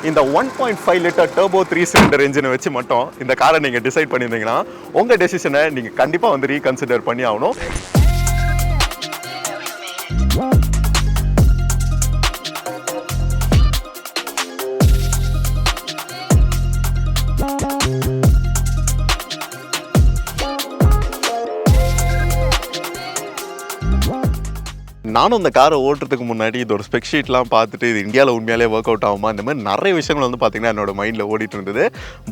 இந்த 1.5 litre turbo 3 cylinder என்ஜினை வச்சு மட்டும் இந்த காரை நீங்கள் டிசைட் பண்ணியிருந்தீங்கன்னா உங்கள் டெசிஷனை நீங்கள் கண்டிப்பாக வந்து ரீகன்சிடர் பண்ணி ஆகணும். நானும் இந்த காரை ஓட்டுறதுக்கு முன்னாடி இதோட ஸ்பெக் ஷீட்லாம் பார்த்துட்டு இது இந்தியாவில் உண்மையாலே ஒர்க் அவுட் ஆகுமா இந்த மாதிரி நிறைய விஷயங்கள் வந்து பார்த்திங்கன்னா என்னோட மைண்டில் ஓடிட்டு இருந்தது.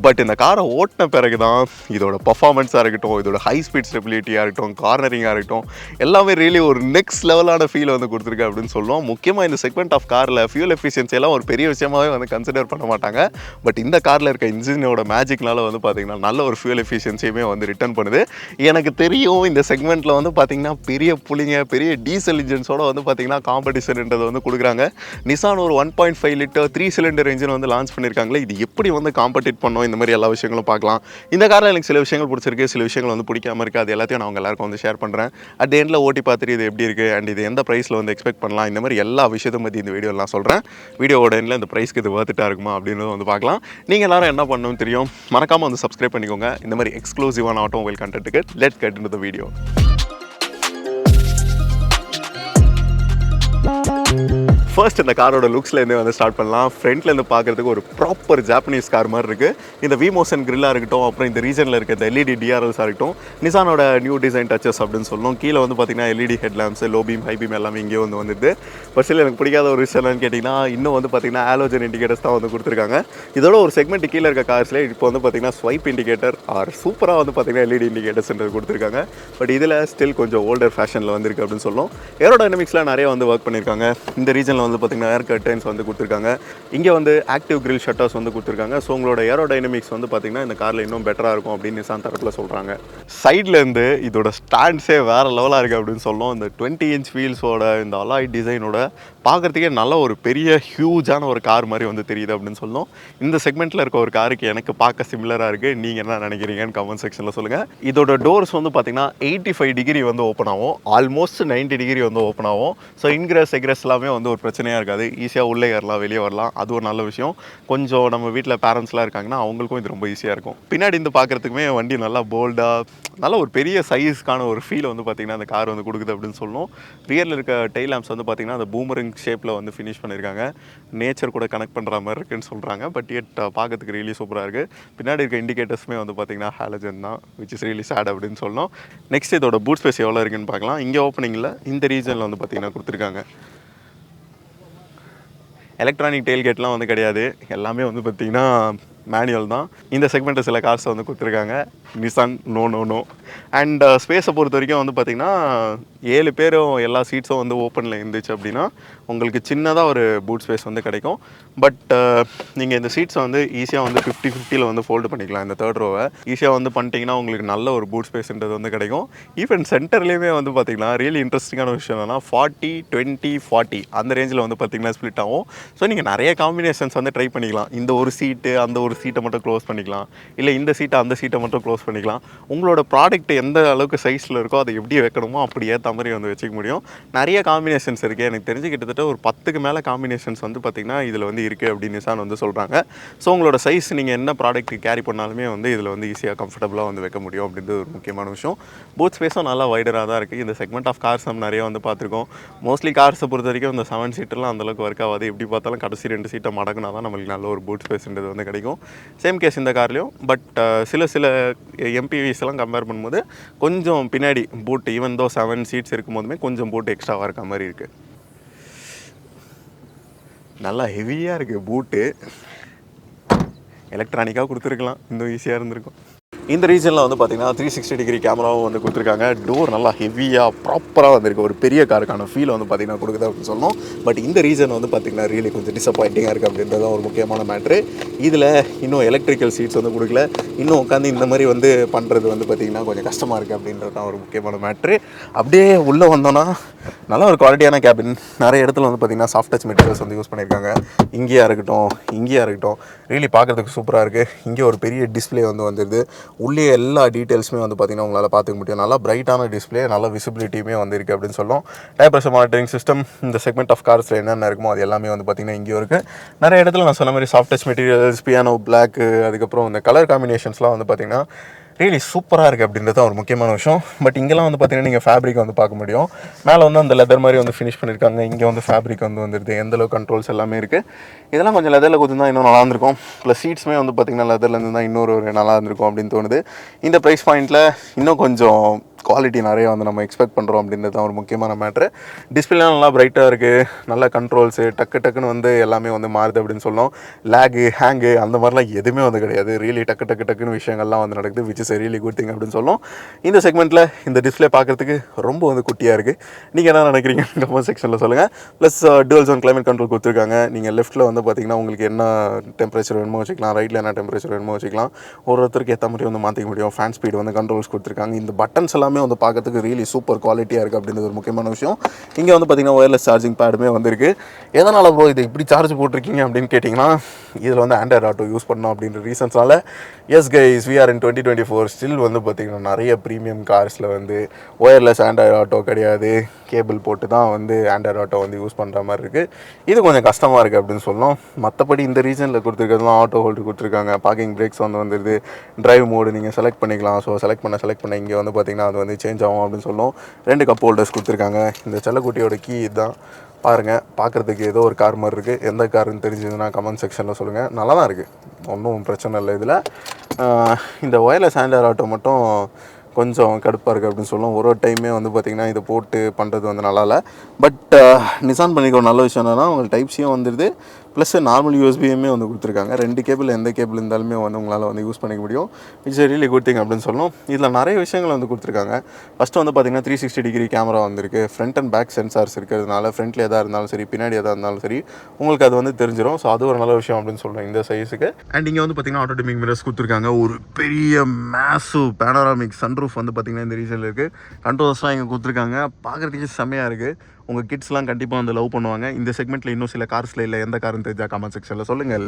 பட் இந்த காரை ஓட்டின பிறகு தான் இதோட பர்ஃபார்மன்ஸாக இருக்கட்டும், இதோட ஹை ஸ்பீட் ஸ்டெபிலிட்டியாக இருக்கட்டும், கார்னரிங்காக இருக்கட்டும், எல்லாமே ரியலி ஒரு நெக்ஸ்ட் லெவலான ஃபீல் வந்து கொடுத்துருக்கு அப்படின்னு சொல்லுவோம். முக்கியமாக இந்த செக்மெண்ட் ஆஃப் காரில் ஃபியூல் எஃபிஷியன்சி எல்லாம் ஒரு பெரிய விஷயமாகவே வந்து கன்சிடர் பண்ண மாட்டாங்க. பட் இந்த காரில் இருக்க இன்ஜினோட மேஜிக்னால வந்து பார்த்திங்கன்னா நல்ல ஒரு ஃபியூல் எஃபிஷியன்சியுமே வந்து ரிட்டர்ன் பண்ணுது. எனக்கு தெரியும் இந்த செக்மெண்ட்டில் வந்து பார்த்திங்கன்னா பெரிய புள்ளிங்க, பெரிய டீசல் இன்ஜின்ஸோட வந்து பார்த்தீங்கன்னா காம்படிஷன்ன்றது வந்து கொடுக்குறாங்க. நிசான் ஒரு 1.5 லிட்டர் 3 சிலிண்டர் இன்ஜின் வந்து லான்ச் பண்ணியிருக்காங்களே, இது எப்படி வந்து காம்படிட் பண்ணோம், இந்த மாதிரி எல்லா விஷயங்களும் பார்க்கலாம். இந்த காரில் எனக்கு சில விஷயங்கள் பிடிச்சிருக்கு, சில விஷயங்கள் வந்து பிடிக்காம இருக்குது. அது எல்லாத்தையும் நான் அவங்க எல்லாருக்கும் வந்து ஷேர் பண்ணுறேன். அட் தி எண்டில் ஓட்டி பார்த்துட்டு இது எப்படி இருக்குது அண்ட் இது எந்த ப்ரைஸில் வந்து எக்ஸ்பெக்ட் பண்ணலாம், இந்த மாதிரி எல்லா விஷயத்தையும் பற்றி இந்த வீடியோலாம் சொல்கிறேன். வீடியோவோட எண்டில் இந்த ப்ரைஸ்க்கு இது வர்த்துட்டாக இருக்குமா அப்படின்னு வந்து பார்க்கலாம். நீங்கள் எல்லாரும் என்ன பண்ணணும்னு தெரியும், மறக்காமல் வந்து சப்ஸ்கிரைப் பண்ணிக்கோங்க. இந்த மாதிரி எக்ஸ்க்ளூசிவான ஆட்டோமொபைல் கண்டென்ட்டுக்கு let's get into the video. First இந்த காரோட லுக்ஸ்லேருந்து வந்து ஸ்டார்ட் பண்ணலாம். ஃப்ரண்ட்லேருந்து பார்க்குறதுக்கு ஒரு ப்ராப்பர் ஜாப்பனீஸ் கார் மாதிரி இருக்குது. இந்த விமோஷன் கிரில்லாக இருக்கட்டும், அப்புறம் இந்த ரீஜனில் இருக்க இந்த எல்இடி டிஆர்எல்ஸாக இருக்கட்டும், நிசானோட நியூ டிசைன் டச்சஸ் அப்படின்னு சொல்லணும். கீழே வந்து பார்த்திங்கன்னா LED head lamps, low beam, high beam எல்லாமே இங்கே வந்து வந்துடுது. பட் சில எனக்கு பிடிக்காத ஒரு விஷயம் என்னன்னு கேட்டிங்கன்னா, இன்னும் வந்து பார்த்திங்கன்னா ஹாலோஜன் இண்டிகேட்டர்ஸ் தான் வந்து கொடுத்துருக்காங்க. இதோட ஒரு செக்மெண்ட் கீழே இருக்க கார்ஸில் இப்போ வந்து பார்த்திங்கன்னா ஸ்வைப் இண்டிகேட்டர் ஆர் சூப்பராக வந்து பார்த்திங்கன்னா எல்இடி இண்டிகேட்டர்ஸ்ன்றது கொடுத்துருக்காங்க. பட் இதில் ஸ்டில் கொஞ்சம் ஓல்டர் ஃபேஷனில் வந்துருக்கு அப்படின்னு சொல்லணும். ஏரோடைனமிக்ஸ்லாம் நிறைய வந்து ஒர்க் பண்ணியிருக்காங்க. இந்த ரீஜனில் வந்து பார்த்திங்கன்னா ஏர் கர்டன்ஸ் வந்து கொடுத்துருக்காங்க. இங்கே வந்து ஆக்டிவ் கிரில் ஷட்டர்ஸ் வந்து கொடுத்துருக்காங்க. ஸோ உங்களோட ஏரோடைனமிக்ஸ் வந்து பார்த்திங்கன்னா இந்த காரில் இன்னும் பெட்டராக இருக்கும் அப்படின்னு நிசான் தரப்பில் சொல்கிறாங்க. சைட்லேருந்து இதோட ஸ்டாண்ட்ஸே வேறு லெவலாக இருக்குது அப்படின்னு சொல்லணும். இந்த 20 இன்ச் வீல்ஸோட இந்த அலாய் டிசைனோட பார்க்குறதுக்கே நல்ல ஒரு பெரிய ஹியூஜான ஒரு கார் மாதிரி வந்து தெரியுது அப்படின்னு சொல்லணும். இந்த செக்மெண்ட்டில் இருக்க ஒரு காருக்கு எனக்கு பார்க்க சிமிலராக இருக்குது. நீங்கள் என்ன நினைக்கிறீங்கன்னு கமெண்ட் செக்ஷனில் சொல்லுங்கள். இதோட டோர்ஸ் வந்து பார்த்திங்கன்னா 85 டிகிரி வந்து ஓப்பன் ஆகும், ஆல்மோஸ்ட் 90 டிகிரி வந்து ஓப்பன் ஆகும். ஸோ இன்கிரஸ் எக்ரெஸ் எல்லாமே வந்து ஒரு பிரச்சனையாக இருக்காது. ஈஸியாக உள்ளே ஏறலாம், வெளியே வரலாம். அது ஒரு நல்ல விஷயம். கொஞ்சம் நம்ம வீட்டில் பேரண்ட்ஸ்லாம் இருக்காங்கன்னா அவங்களுக்கும் இது ரொம்ப ஈஸியாக இருக்கும். பின்னாடி இருந்து பார்க்குறதுக்குமே வண்டி நல்லா போல்டாக, நல்ல ஒரு பெரிய சைஸ்க்கான ஒரு ஃபீல் வந்து பார்த்திங்கன்னா அந்த கார் வந்து கொடுக்குது அப்படின்னு சொல்லணும். ரியரில் இருக்க டெய்ல் லேம்ப்ஸ் வந்து பார்த்திங்கன்னா அந்த பூமரிங் ஷேப்பில் வந்து ஃபினிஷ் பண்ணியிருக்காங்க. நேச்சர் கூட கனெக்ட் பண்ணுற மாதிரி இருக்குன்னு சொல்கிறாங்க. பட் எட் பார்க்கறதுக்கு ரியலி சூப்பராக இருக்குது. பின்னாடி இருக்க இண்டிகேட்டர்ஸுமே வந்து பார்த்திங்கன்னா ஹாலஜன் தான், விச் இஸ் ரியலி சேட் அப்படின்னு சொல்லணும். நெக்ஸ்ட் இதோட பூட் ஸ்பேஸ் எவ்வளோ இருக்குன்னு பார்க்கலாம். இங்கே ஓப்பனிங்கில் இந்த ரீஜனில் வந்து பார்த்திங்கன்னா கொடுத்துருக்காங்க. எலக்ட்ரானிக் டெயில்கேட்லாம் வந்து கிடையாது, எல்லாமே வந்து பார்த்திங்கன்னா மேனுவல் தான். இந்த செக்மெண்ட்டில் சில கார்ஸை வந்து கொடுத்துருக்காங்க. Nissan no. அண்ட் ஸ்பேஸை பொறுத்த வரைக்கும் வந்து பார்த்திங்கன்னா 7 பேரும் எல்லா சீட்ஸும் வந்து ஓப்பனில் இருந்துச்சு அப்படின்னா உங்களுக்கு சின்னதாக ஒரு பூட் ஸ்பேஸ் வந்து கிடைக்கும். பட் நீங்கள் இந்த சீட்ஸை வந்து ஈஸியாக வந்து 50-50 வந்து ஃபோல்டு பண்ணிக்கலாம். இந்த தேர்ட் ரோவை ஈஸியாக வந்து பண்ணிட்டீங்கன்னா உங்களுக்கு நல்ல ஒரு பூட் ஸ்பேஸ்ன்றது வந்து கிடைக்கும். ஈவன் சென்டர்லேயுமே வந்து பார்த்திங்கன்னா ரியலி இன்ட்ரெஸ்டிங்கான விஷயம் என்னன்னா 40-20-40 அந்த ரேஞ்சில் வந்து பார்த்திங்கன்னா ஸ்ப்ளிட் ஆகும். ஸோ நீங்கள் நிறைய காம்பினேஷன்ஸ் வந்து ட்ரை பண்ணிக்கலாம். இந்த ஒரு சீட்டு அந்த ஒரு சீட்டை மட்டும் க்ளோஸ் பண்ணிக்கலாம், இல்லை இந்த சீட்டை அந்த சீட்டை மட்டும் க்ளோஸ் பண்ணிக்கலாம். உங்களோட ப்ராடக்ட் எந்த அளவுக்கு சைஸில் இருக்கோ அதை எப்படி வைக்கணுமோ அப்படி ஏற்ற மாதிரி வந்து வச்சுக்க முடியும். நிறைய காம்பினேஷன்ஸ் இருக்குது. எனக்கு தெரிஞ்சு கிட்டத்தட்ட ஒரு 10க்கு மேலே காம்பினேஷன்ஸ் வந்து பார்த்திங்கன்னா இதில் வந்து இருக்குது அப்படின்னு நிசான் வந்து சொல்கிறாங்க. ஸோ உங்களோட சைஸ் நீங்கள் என்ன ப்ராடக்ட் கேரி பண்ணாலுமே வந்து இதில் வந்து ஈஸியாக கம்ஃபர்டபுளாக வந்து வைக்க முடியும் அப்படின்றது ஒரு முக்கியமான விஷயம். பூத் ஸ்பேஸும் நல்லா வைடராக தான் இருக்குது. இந்த செக்மெண்ட் ஆஃப் கார்ஸ் நம்ம நிறைய வந்து பார்த்துருக்கோம். மோஸ்ட்லி கார்ஸை பொறுத்த வரைக்கும் இந்த 7 சீட்டெல்லாம் அந்தளவுக்கு ஒர்க் ஆகாது. எப்படி பார்த்தாலும் கடைசி 2 சீட்டை மடக்குனா தான் நம்மளுக்கு நல்ல ஒரு பூட் ஸ்பேஸ்ன்றது வந்து கிடைக்கும். சேம் கேஸ் இந்த கார்லேயும். பட் சில எம்பிவிஸ் எல்லாம் கம்பேர் பண்ணும்போது கொஞ்சம் பின்னாடி பூட் ஈவன் தோ 7 சீட்ஸ் இருக்கும்போதுமே கொஞ்சம் பூட் எக்ஸ்ட்ராவாக இருக்க மாதிரி இருக்குது. நல்லா ஹெவியாக இருக்குது பூட்டு. எலக்ட்ரானிக்காக கொடுத்துருக்கலாம், இன்னும் ஈஸியாக இருந்திருக்கும். இந்த ரீஜனில் வந்து பார்த்திங்கன்னா 360 டிகிரி கேமராவும் வந்து கொடுத்துருக்காங்க. டோர் நல்லா ஹெவியாக ப்ராப்பராக வந்திருக்கு. ஒரு பெரிய காருக்கான ஃபீல் வந்து பார்த்திங்கன்னா கொடுக்குது அப்படின்னு சொல்லணும். பட் இந்த ரீஜன் வந்து பார்த்திங்கன்னா ரியலி கொஞ்சம் டிசப்பாயிண்டிங்காக இருக்குது அப்படின்றது ஒரு முக்கியமான மேட்ரு. இதில் இன்னும் எலக்ட்ரிக்கல் சீட்ஸ் வந்து கொடுக்கல. இன்னும் உட்காந்து இந்த மாதிரி வந்து பண்ணுறது வந்து பார்த்திங்கன்னா கொஞ்சம் கஷ்டமாக இருக்குது அப்படின்றது தான் ஒரு முக்கியமான மேட்ரு. அப்படியே உள்ளே வந்தோன்னா நல்ல ஒரு குவாலிட்டியான கேபின். நிறைய இடத்துல வந்து பார்த்திங்கன்னா சாஃப்ட் டச் மெட்டீரியல்ஸ் வந்து யூஸ் பண்ணியிருக்காங்க. இங்கேயா இருக்கட்டும் ரியலி பார்க்குறதுக்கு சூப்பராக இருக்குது. இங்கே ஒரு பெரிய டிஸ்பிளே வந்து வந்துடுது. உள்ளே எல்லா டீட்டெயில்ஸுமே வந்து பார்த்திங்கன்னா உங்களால் பார்த்துக்க முடியும். நல்லா பிரைட்டான டிஸ்பிளே, நல்ல விசிபிலிட்டியுமே வந்து இருக்குது அப்படின்னு சொல்லலாம். டயர் ப்ரெஷர் மானிட்டரிங் சிஸ்டம், இந்த செக்மெண்ட் ஆஃப் கார்ஸில் என்னென்ன இருக்குமோ அது எல்லாமே வந்து பார்த்திங்கன்னா இங்கேயும் இருக்குது. நிறைய இடத்துல நான் சொன்ன மாதிரி soft touch materials, piano black, அதுக்கப்புறம் இந்த கலர் காம்பினேஷன்ஸ்லாம் வந்து பார்த்திங்கன்னா ரியலி சூப்பராக இருக்குது அப்படின்றது ஒரு முக்கியமான விஷயம். பட் இங்கெல்லாம் வந்து பார்த்திங்கன்னா நீங்கள் ஃபேப்ரிக் வந்து பார்க்க முடியும். மேலே வந்து அந்த லெதர் மாதிரி வந்து ஃபினிஷ் பண்ணியிருக்காங்க. இங்கே வந்து ஃபேப்ரிக் வந்து வந்துடுது. எந்தளவு கண்ட்ரோல்ஸ் எல்லாமே இருக்குது. இதெல்லாம் கொஞ்சம் லெதரில் கொடுத்துருந்தா இன்னும் நல்லா இருந்திருக்கும். ப்ளஸ் சீட்ஸுமே வந்து பார்த்திங்கன்னா லெதர்லேருந்து தான் இன்னொரு நல்லா இருந்திருக்கும் அப்படின்னு தோணுது. இந்த ப்ரைஸ் பாயிண்ட்டில் இன்னும் கொஞ்சம் குவாலிட்டி நிறையா வந்து நம்ம எக்ஸ்பெக்ட் பண்ணுறோம் அப்படின்றது தான் ஒரு முக்கியமான மேட்ரு. டிஸ்பிளேலாம் நல்லா பிரைட்டாக இருக்குது. நல்ல கண்ட்ரோல்ஸு, டக்குன்னு வந்து எல்லாமே வந்து மாறுது அப்படின்னு சொல்லணும். லேகு, ஹேங்கு அந்த மாதிரிலாம் எதுவுமே வந்து கிடையாது. ரியலி டக்குன்னு விஷயங்கள்லாம் வந்து நடக்குது, which is really good thing அப்படின்னு சொல்லணும். இந்த செக்மெண்ட்டில் இந்த டிஸ்பிளே பார்க்குறதுக்கு ரொம்ப வந்து குட்டியாக இருக்குது. நீங்கள் என்ன நினைக்கிறீங்க கமெண்ட் செக்ஷனில் சொல்லுங்கள். Plus dual zone climate control கொடுத்துருக்காங்க. நீங்கள் லெஃப்ட்டில் வந்து பார்த்திங்கன்னா உங்களுக்கு என்ன டெம்பரேச்சர் வேணுமோ வச்சுக்கலாம், ரைட்டில் என்ன டெம்பரேச்சர் வேணுமோ வச்சுக்கலாம். ஒருத்தருக்கு ஏற்ற மாதிரி வந்து மாற்றிக்க முடியும். ஃபேன் ஸ்பீடு வந்து கண்ட்ரோல்ஸ் கொடுத்துருக்காங்க. இந்த பட்டன்ஸ் எல்லாமே வந்து பார்க்கறதுக்கு ரியலி சூப்பர் குவாலிட்டியாக இருக்குது அப்படின்றது ஒரு முக்கியமான விஷயம். இங்கே வந்து பார்த்திங்கன்னா ஒயர்லெஸ் சார்ஜிங் பேடுமே வந்துருக்கு. எதனால் ப்ரோ இது இப்படி சார்ஜ் போட்டிருக்கீங்க அப்படின்னு கேட்டிங்கன்னா, இதில் வந்து ஆண்ட்ராய்டு ஆட்டோ யூஸ் பண்ணோம் அப்படின்ற ரீசன்ஸ்னால. Yes guys, we are in 2024. Still வந்து பார்த்திங்கன்னா நிறைய ப்ரீமியம் கார்ஸில் வந்து ஒயர்லெஸ் ஆண்ட்ராய்டு ஆட்டோ கிடையாது. கேபிள் போட்டு தான் வந்து ஆண்ட்ராய்டு ஆட்டோ வந்து யூஸ் பண்ணுற மாதிரி இருக்குது. இது கொஞ்சம் கஷ்டமாக இருக்குது அப்படின்னு சொல்லணும். மற்றபடி இந்த ரீசனில் கொடுத்துருக்கிறதுலாம் ஆட்டோ ஹோல்டு கொடுத்துருக்காங்க. பார்க்கிங் பிரேக்ஸ் வந்து வந்துடுது. டிரைவ் மோடு நீங்கள் செலக்ட் பண்ணிக்கலாம். ஸோ செலக்ட் பண்ண இங்கே வந்து பார்த்திங்கன்னா அது வந்து சேஞ்ச் ஆகும் அப்படின்னு சொல்லணும். 2 கப் ஹோல்டர்ஸ் கொடுத்துருக்காங்க. இந்த செல்லக்குட்டியோட கீ இதுதான் பாருங்கள். பார்க்குறதுக்கு ஏதோ ஒரு கார் மாதிரி இருக்குது. எந்த காருன்னு தெரிஞ்சதுன்னா கமெண்ட் செக்ஷனில் சொல்லுங்கள். நல்லா தான் இருக்குது, ஒன்றும் பிரச்சனை இல்லை. இதில் இந்த ஒயர்லெஸ் ஆண்ட்ராய்டு ஆட்டோ மட்டும் கொஞ்சம் கடுப்பாக இருக்குது அப்படின்னு சொல்லலாம். ஒரு டைமே வந்து பார்த்திங்கன்னா இதை போட்டு பண்ணுறது வந்து நல்லா இல்லை. பட் நிசான் பண்ணிக்க ஒரு நல்ல விஷயம் என்னென்னா உங்களுக்கு டைப்ஸியும் வந்துடுது, ப்ளஸ் நார்மல் யூஎஸ்பியுமே வந்து கொடுத்துருக்காங்க. 2 கேபிள் எந்த கேபிள் இருந்தாலுமே வந்து உங்களால் வந்து யூஸ் பண்ணிக்க முடியும். இட்ஸ் ரியலி குட் திங் அப்படின்னு சொல்லணும். இதில் நிறைய விஷயங்கள் வந்து கொடுத்துருக்காங்க. ஃபஸ்ட்டு வந்து பார்த்திங்கன்னா 360 டிகிரி கேமரா வந்துருக்கு. ஃப்ரண்ட் அண்ட் பேக் சென்சார்ஸ் இருக்கிறதுனால ஃப்ரண்ட்டில் எதாக இருந்தாலும் சரி, பின்னாடி எதாக இருந்தாலும் சரி, உங்களுக்கு அது வந்து தெரிஞ்சிடும். ஸோ அது ஒரு நல்ல விஷயம் அப்படின்னு சொல்கிறேன் இந்த சைஸுக்கு. அண்ட் இங்கே வந்து பார்த்திங்கன்னா ஆட்டோமேட்டிக் மிரர்ஸ் கொடுத்துருக்காங்க. ஒரு பெரிய மேசிவ் பேனராமிக் சன்ரூஃப் வந்து பார்த்திங்கன்னா இந்த ரீசனில் இருக்குது. கண்ட்ரோல்ஸ்லாம் இங்கே கொடுத்துருக்காங்க. பார்க்குறதுக்கு செம்மையாக இருக்குது. உங்கள் கிட்ஸ்லாம் கண்டிப்பாக வந்து லவ் பண்ணுவாங்க. இந்த செக்மெண்ட்டில் இன்னும் சில கார்ஸில் இல்லை, எந்த காருன்னு தெரிஞ்சால் கமெண்ட் செக்ஷனில் சொல்லுங்கள்.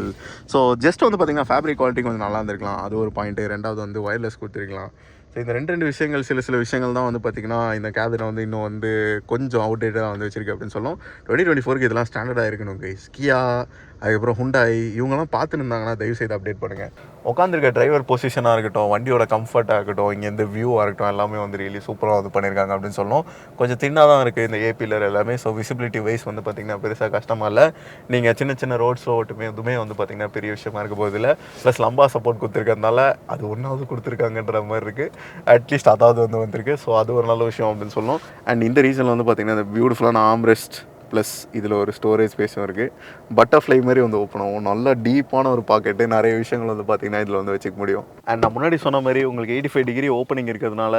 ஸோ ஜஸ்ட் வந்து பார்த்திங்கன்னா ஃபேப்ரிக் குவாலிட்டி கொஞ்சம் நல்லா இருந்திருக்கலாம், அது ஒரு பாயிண்ட்டு. ரெண்டாவது வந்து ஒயர்லெஸ் கொடுத்துருக்கலாம். ஸோ இந்த ரெண்டு விஷயங்கள், சில விஷயங்கள் தான் வந்து பார்த்திங்கன்னா இந்த கேபினை வந்து இன்னும் வந்து கொஞ்சம் அவுடேட்டாக வந்து வச்சிருக்கு அப்படின்னு சொல்லணும். 2024க்கு இதெல்லாம் ஸ்டாண்டர்டாக இருக்கணும் கைஸ். கியா, அதுக்கப்புறம் ஹுண்டாய், இவங்கெல்லாம் பார்த்துன்னு இருந்தாங்கன்னா தயவுசெய்து அப்டேட் பண்ணுங்கள். உட்காந்துருக்க டிரைவர் பொசிஷனாக இருக்கட்டும், வண்டியோட கம்ஃபர்ட்டாக இருக்கட்டும், இங்கே இந்த வியூவாக இருக்கட்டும், எல்லாமே வந்து ரியலி சூப்பராக வந்து பண்ணியிருக்காங்க அப்படின்னு சொல்லணும். கொஞ்சம் தின்னாக தான் இருக்குது இந்த ஏபிலர் எல்லாமே. ஸோ விசிபிலிட்டி வைஸ் வந்து பார்த்திங்கன்னா பெருசாக கஷ்டமாக இல்லை. நீங்கள் சின்ன ரோட்ஸில் ஓட்டுமே எதுவுமே வந்து பார்த்திங்கன்னா பெரிய விஷயமா இருக்க போகுது இல்லை. ப்ளஸ் லம்பா சப்போர்ட் கொடுத்துருக்கறதுனால அது ஒன்றாவது கொடுத்துருக்காங்கன்ற மாதிரி இருக்குது. அட்லீஸ்ட் அதாவது வந்து வந்திருக்கு. ஸோ அது ஒரு நல்ல விஷயம் அப்படின்னு சொல்லணும். அண்ட் இந்த ரீசனில் வந்து பார்த்திங்கன்னா இந்த பியூட்டிஃபுல்லான ஆம்ரெஸ்ட், ப்ளஸ் இதில் ஒரு ஸ்டோரேஜ் ஸ்பேஸும் இருக்குது. பட்டர்ஃப்ளை மாதிரி வந்து ஓப்பன் ஆகும். நல்ல டீப்பான ஒரு பாக்கெட்டு. நிறைய விஷயங்கள் வந்து பார்த்திங்கன்னா இதில் வந்து வச்சுக்க முடியும். அண்ட் நான் முன்னாடி சொன்ன மாதிரி உங்களுக்கு 85 டிகிரி ஓப்பனிங் இருக்கிறதுனால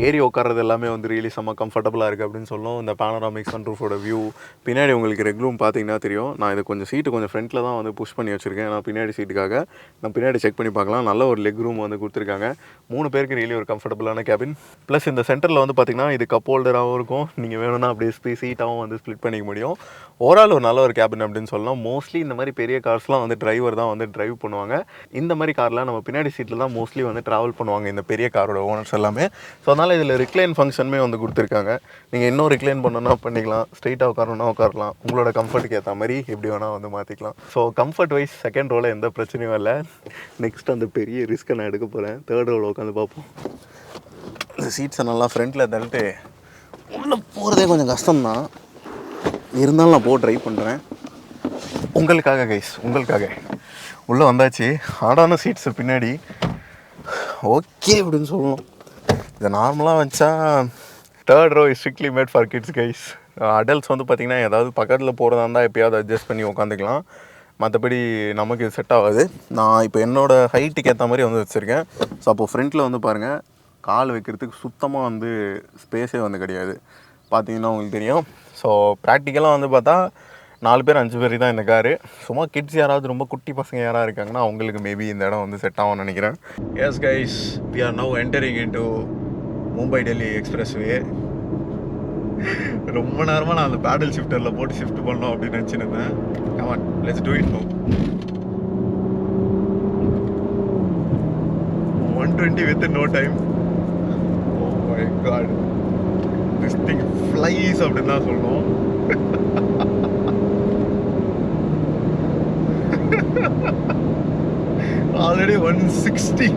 ஏறி உட்காரது எல்லாமே வந்து ரியலி செம்ம கம்ஃபர்டபுளாக இருக்குது அப்படின்னு சொல்லணும். இந்த பேனராமிக் சன்ரூஃபோட வியூ, பின்னாடி உங்களுக்கு ரெக்லூம் பார்த்தீங்கன்னா தெரியும். நான் இது கொஞ்சம் சீட்டு கொஞ்சம் ஃப்ரண்ட்டில் தான் வந்து புஷ் பண்ணி வச்சுருக்கேன். நான் பின்னாடி சீட்டுக்காக நான் பின்னாடி செக் பண்ணி பார்க்கலாம். நல்ல ஒரு லெக் ரூம் வந்து கொடுத்துருக்காங்க. 3 பேருக்கு ரியலி ஒரு கம்ஃபர்டபுளான கேபின். ப்ளஸ் இந்த சென்டரில் வந்து பார்த்திங்கன்னா இது கப் ஹோல்டராகவும் இருக்கும். நீங்கள் வேணும்னா அப்படியே சீட்டாகவும் வந்து ஸ்ப்ளிட் பண்ணிக்க முடியும். ஓவரால் ஒரு நல்ல ஒரு கேபின் அப்படின்னு சொல்லலாம். மோஸ்ட்லி இந்த மாதிரி பெரிய கார்ஸ்லாம் வந்து டிரைவர் தான் வந்து டிரைவ் பண்ணுவாங்க. இந்த மாதிரி கார்லாம் நம்ம பின்னாடி சீட்டில் தான் மோஸ்ட்லி வந்து ட்ராவல் பண்ணுவாங்க இந்த பெரிய காரோட ஓனர்ஸ் எல்லாமே. ஸோ அதனால் இதில் ரிக்ளைன் ஃபங்க்ஷனுமே வந்து கொடுத்துருக்காங்க. நீங்கள் இன்னும் ரிக்ளைன் பண்ணணும்னா பண்ணிக்கலாம், ஸ்ட்ரெயிட்டாக உட்காரணும்னா உட்காரலாம். உங்களோட கம்ஃபர்ட்டுக்கு ஏற்ற மாதிரி எப்படி வேணால் வந்து மாற்றிக்கலாம். ஸோ கம்ஃபர்ட் வைஸ் செகண்ட் ரோவில் எந்த பிரச்சனையும் இல்லை. நெக்ஸ்ட் அந்த பெரிய ரிஸ்க்கை நான் எடுக்க போகிறேன். தேர்ட் ரோவில் உட்காந்து பார்ப்போம். இந்த சீட்ஸை நல்லா ஃப்ரண்ட்டில் தள்ளிட்டு உள்ளே போகிறதே கொஞ்சம் கஷ்டம்தான், இருந்தாலும் நான் ட்ரை பண்ணுறேன் உங்களுக்காக கைஸ். உங்களுக்காக உள்ளே வந்தாச்சு. ஹார்டான சீட்ஸு பின்னாடி ஓகே அப்படின்னு சொல்லணும். இதை நார்மலாக வச்சா third row is strictly made for kids guys. Adults வந்து பார்த்திங்கன்னா ஏதாவது பக்கத்தில் போகிறதா இருந்தால் எப்போயாவது அட்ஜஸ்ட் பண்ணி உட்காந்துக்கலாம். மற்றபடி நமக்கு இது செட் ஆகாது. நான் இப்போ என்னோடய ஹைட்டுக்கு ஏற்ற மாதிரி வந்து வச்சுருக்கேன். ஸோ அப்போது ஃப்ரண்ட்டில் வந்து பாருங்கள், கால் வைக்கிறதுக்கு சுத்தமாக வந்து ஸ்பேஸே வந்து கிடையாது. பார்த்தீங்கன்னா உங்களுக்கு தெரியும். ஸோ ப்ராக்டிக்கலாக வந்து பார்த்தா 4 பேர் 5 பேர் தான் இந்த காரு. சும்மா கிட்ஸ் யாராவது ரொம்ப குட்டி பசங்க யாராவது இருக்காங்கன்னா அவங்களுக்கு மேபி இந்த இடம் வந்து செட் ஆகும்னு நினைக்கிறேன். Yes guys, we are now entering into Mumbai Delhi expressway. ரொம்ப நேரமாக நான் அந்த பேடல் ஷிஃப்டரில் போட்டு ஷிஃப்ட் பண்ணோம் அப்படின்னு நினச்சிருந்தேன். Come on, let's do it now. 120 within no time. Oh my god. This thing flies அப்படின்னு தான் சொல்லணும். Already 160.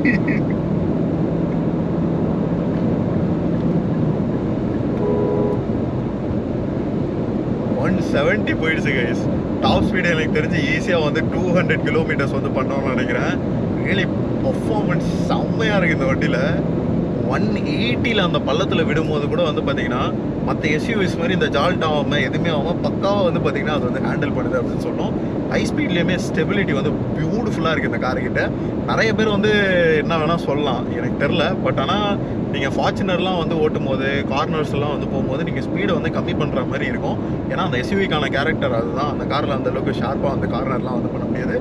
170 போயிடுச்சு கைஸ். டாப் ஸ்பீடு எனக்கு தெரிஞ்சு ஈஸியாக வந்து 200 கிலோமீட்டர்ஸ் வந்து பண்ணோம்னு நினைக்கிறேன். ரியலி பர்ஃபார்மன்ஸ் செம்மையாக இருக்குது இந்த வண்டியில். 180 அந்த பள்ளத்தில் விடும்போது கூட வந்து பார்த்தீங்கன்னா மற்ற எஸ்யூவிஸ் மாதிரி இந்த ஜால்ட் ஆகாமல் எதுவுமே ஆகாமல் பக்காவாக வந்து பார்த்தீங்கன்னா அது வந்து ஹேண்டில் பண்ணுது அப்படின்னு சொன்னோம். ஹை ஸ்பீட்லேயுமே ஸ்டெபிலிட்டி வந்து பியூட்டிஃபுல்லாக இருக்குது இந்த கார்கிட்ட. நிறைய பேர் வந்து என்ன வேணால் சொல்லலாம், எனக்கு தெரில. பட் ஆனால் நீங்கள் ஃபார்ச்சுனர்லாம் வந்து ஓட்டும் போது கார்னர்ஸ்லாம் வந்து போகும்போது நீங்கள் ஸ்பீடை வந்து கம்மி பண்ணுற மாதிரி இருக்கும். ஏன்னா அந்த எஸ்யூவிக்கான கேரக்டர் அதுதான். அந்த காரில் அந்த அளவுக்கு ஷார்ப்பாக அந்த கார்னர்லாம் வந்து பண்ண முடியாது.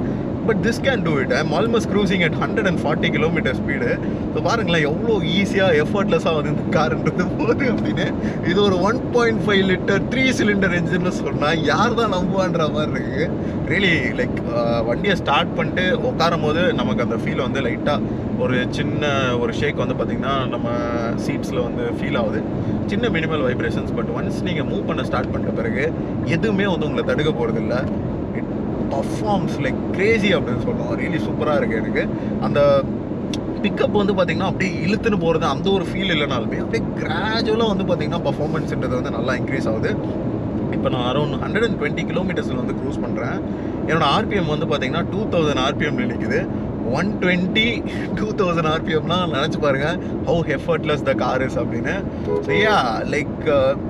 But this can do it. I'm almost cruising at 140 kilometre speed. So பாருங்களேன் எவ்வளோ ஈஸியாக எஃபர்ட்லெஸ்ஸாக வந்து இந்த காருன்றது போகுது அப்படின்னு. இது ஒரு 1.5 லிட்டர் 3 சிலிண்டர் என்ஜின்னு சொன்னால் யார் தான் நம்புவான்ற மாதிரி இருக்குது. ரியலி லைக் வண்டியை ஸ்டார்ட் பண்ணிட்டு உட்காரும் போது நமக்கு அந்த ஃபீல் வந்து லைட்டாக ஒரு சின்ன ஒரு ஷேக் வந்து பார்த்திங்கன்னா நம்ம சீட்ஸில் வந்து ஃபீல் ஆகுது. சின்ன மினிமல் வைப்ரேஷன்ஸ். பட் ஒன்ஸ் நீங்கள் மூவ் பண்ண ஸ்டார்ட் பண்ணிட்ட பிறகு எதுவுமே வந்து உங்களை தடுக்க போகிறதில்ல. பர்ஃபார்ம்ஸ் லைக் கிரேசி அப்படின்னு சொல்லலாம். ரியலி சூப்பராக இருக்குது. எனக்கு அந்த பிக்கப் வந்து பார்த்திங்கன்னா அப்படியே இழுத்துன்னு போகிறது அந்த ஒரு ஃபீல் இல்லைனாலுமே அப்படியே கிராஜுவலாக வந்து பார்த்திங்கன்னா பர்ஃபார்மன்ஸ்ன்றது வந்து நல்லா இன்க்ரீஸ் ஆகுது. இப்போ நான் அரௌண்ட் 120 கிலோமீட்டர்ஸில் வந்து க்ரூஸ் பண்ணுறேன். என்னோடய ஆர்பிஎம் வந்து பார்த்திங்கன்னா 2000 ஆர்பிஎம்ல நிற்குது. 120 2000 ஆர்பிஎம்லாம் நினச்சி பாருங்கள் how effortless the car is அப்படின்னு. ஸோ லைக்